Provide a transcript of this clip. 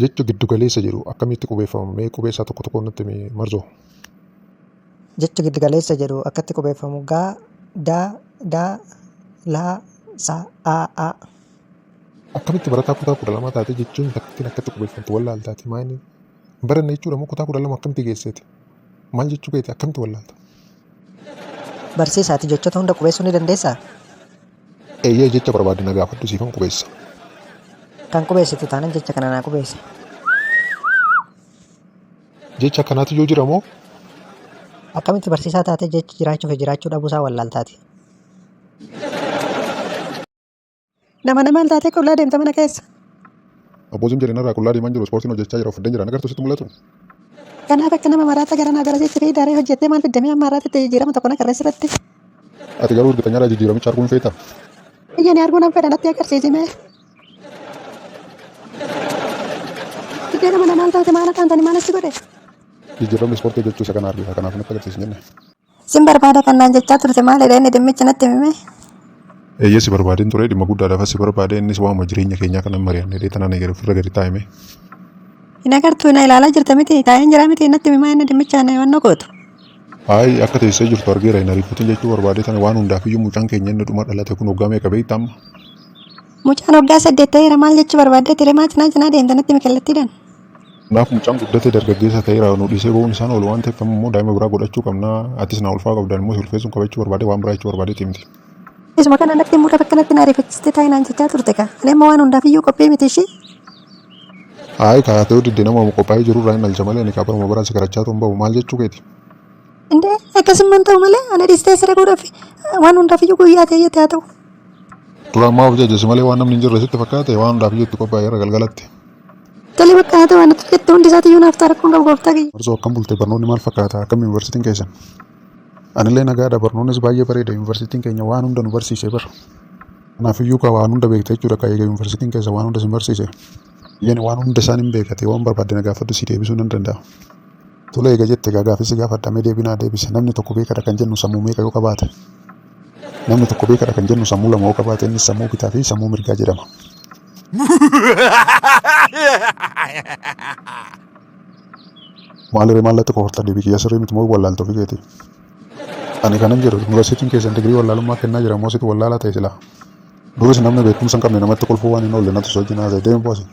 Jecha giddu galeessa jedhu akkamitti qubeeffama? Mee qubee isaa tokko tokkoon natti himi Marzoo. Jecha giddu galeessa jedhu akkatti qubeeffamu gaa, daa, daa, laa, saa, aa. Akkamitti barataa kutaa 12 taate jechuun akkatti qubeeffamtu wallaaltaati maali? Baranne jechuudha moo kutaa 12 akkamitti geesseeti? Maal jechuu keeti akkamitti wallaalta? Barsiisaati jechoota hunda qubeessuu ni dandeessaa? Eeyyee jecha barbaade na gaafadhu siifan qubeessa. Kan qubeessitu taanaan jecha kana naa qubeesse. Jecha akkanaatu yoo jira moo? Akkamitti barsiisaa taate jechi jiraachuu fi jiraachuu dhabuusaa wallaaltaati. Nama maal taatee qullaa deemta mana keessa? Abboosiin jedhinarraa qullaa deemaa jiru ispoortiin hojjechaa jira uffadheen jira nagartuu sitti mul'atu. Kanaaf akka nama maraata gara nagarasiitti fi daaree hojjettee maal fiddamee amma maraatitti jijjiirama tokko na qarreessa irratti. Ati garuu urgitanyadhaa jijjiiramicha arguun feeta? Iyyaani arguu nan fedha natti agarsiisime. Jijjiirama maal taate maal akkaan tani maal asii godhe? Jijjiiramni ispoortii hojjechuu isa kana argita kanaaf natti agarsiisin jenne. Sin barbaada kan naan jechaa turte maalidha inni dhimmichi natti himime? Eeyyee si barbaadeen ture dhimma guddaadhaaf si barbaade innis waamuma jireenya keenyaa kana mari'annee deetanaan eegale ofirra gadi taa'ime. Hin agartuu na ilaalaa jirta miti taa'een jira miti natti himaa inni dhimmichaan wanna gootu. Hayi akka teessee jirtu argeera hin ariifatin jechuu barbaade tana waan hundaaf iyyuu mucaan keenya inni dhuma dhalate kun hoggaa meeqa beekta amma. Mucaan hoggaa 8 ta'eera maal jechuu barbaadde ture maa cinaa deemta natti himi kallattiidhaan. Kanaaf mucaan guddatee dargaggeessa ta'eera nu dhiisee ba'uun isaan oolu waan ta'eef immoo daa'ima biraa godhachuu qabna atis na ulfaa qabdan immoo ulfeessuun qabachuu barbaade waan biraa jechuu barbaade timti. Isuma kana natti himuudhaaf akkanatti na ariifachistee taa'inaan jechaa turte ka ani amma waan hundaaf iyyuu qophii miti ishii. Hayi kaatee didde nama qophaa'ee jiru irraa hin alcha malee ni kaabaruma biraa si karachaa tuun ba'u maal jechuu keeti. Indee akkasummaan ta'u malee ani dhiistee siree godhuuf waan hundaaf iyyuu guyyaa ta'eyyatti haa ta'u. Duraan maa of jajjesi malee waan namni hin jirre sitti fakkaate waan hundaaf iyyuu itti qophaa'ee irra galgalatti. Tole bakka haa ta'u waan nuti jettu hundi isaati iyyuu naaf ta'a rakkoon qabu gooftaa kiyya. Marzoo akkam bultee barnoonni maal fakkaata akkam yuunivarsiitiin keessan? Anillee nagaadha barnoonnis baay'ee bareeda yuunivarsiitiin keenya waan hunda nu barsiise bara. Kanaaf iyyuu ka waan hunda beekte jechuudha ka eega yuunivarsiitiin keessa waan hunda si barsiise. Iyyan waan hunda isaan hin beekate waan barbaadde na gaafadhu si deebisuu nan danda'a. Tola eega jette gaafisi gaafadhamee deebinaa deebise namni tokko beekadha kan jennu sammuu meeqa yoo qabaate. Namni tokko beekadha kan jennu sammuu lama yoo qabaate innis sammuu bitaa fi sammuu mirgaa jedhama. Maaliree maallatti kohorta deebii kiyya sirrii miti moo wallaaltu ofii keeti. Ani kanan jedhu yuunivarsiitiin keessan digirii wallaalummaa kennaa jira moo sitti wallaalaa ta'e sila. Duris namni beekumsa hin qabne namatti kolfuu waan hin oolle natu sojjinaa ta'e deemu boosi.